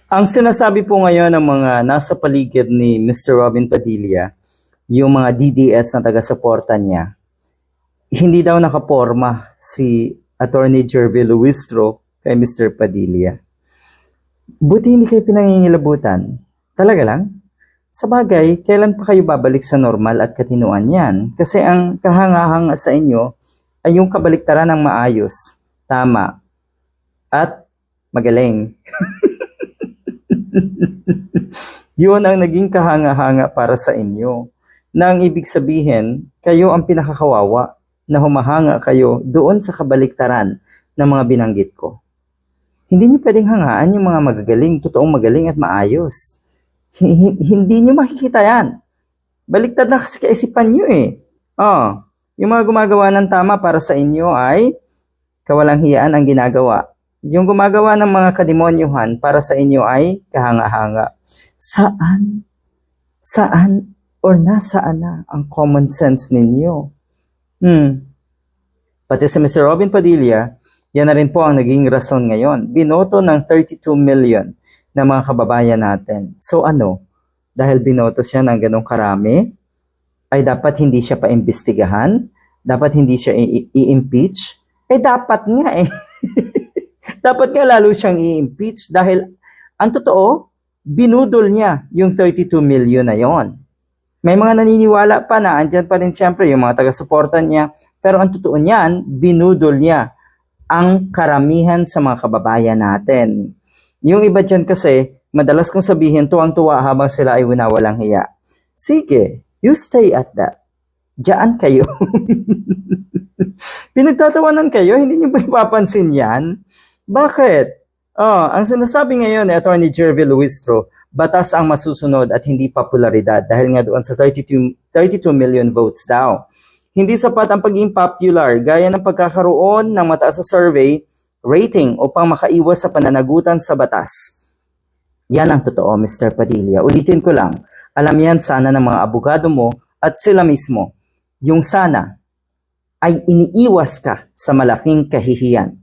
Ang sinasabi po ngayon ng mga nasa paligid ni Mr. Robin Padilla, yung mga DDS na taga-suporta niya, hindi daw nakaporma si Attorney Jervy Luistro kay Mr. Padilla. Buti hindi kayo pinangingilabutan. Talaga lang? Sa bagay, kailan pa kayo babalik sa normal at katinuan yan? Kasi ang kahanga-hanga sa inyo ay yung kabaliktaran ng maayos, tama, at magaling. Yun ang naging kahanga-hanga para sa inyo. Na ang ibig sabihin, kayo ang pinakakawawa na humahanga kayo doon sa kabaliktaran ng mga binanggit ko. Hindi nyo pwedeng hangaan yung mga magagaling, totoong magaling at maayos. Hindi nyo makikita yan. Baliktad na kasi kaisipan nyo eh. Yung mga gumagawa ng tama para sa inyo ay kawalang hiyaan ang ginagawa. Yung gumagawa ng mga kademonyuhan para sa inyo ay kahanga-hanga. Saan? Saan or nasaan na ang common sense ninyo? Pati si Mr. Robin Padilla, yan na rin po ang naging rason ngayon. Binoto ng 32 million na mga kababayan natin. So ano? Dahil binoto siya ng ganong karami, ay dapat hindi siya paimbestigahan? Dapat hindi siya i-impeach? Dapat nga eh. Dapat nga lalo siyang i-impeach dahil ang totoo, binudol niya yung 32 million na yon. May mga naniniwala pa na andyan pa rin siyempre yung mga taga-suporta niya, pero ang totoo niyan, binudol niya ang karamihan sa mga kababayan natin. Yung iba dyan kasi, madalas kong sabihin tuwang-tuwa habang sila ay winawalang hiya. Sige, you stay at that. Diyan kayo. Pinagtatawanan kayo, hindi niyo ba ipapansin yan? Bakit? Ang sinasabi ngayon ni Attorney Jervy Luistro, batas ang masusunod at hindi popularidad dahil nga doon sa 32 million votes daw. Hindi sapat ang pagiging popular gaya ng pagkakaroon ng mataas sa survey rating upang makaiwas sa pananagutan sa batas. Yan ang totoo, Mr. Padilla. Ulitin ko lang, alam yan sana ng mga abogado mo at sila mismo. Yung sana ay iniiwas ka sa malaking kahihiyan.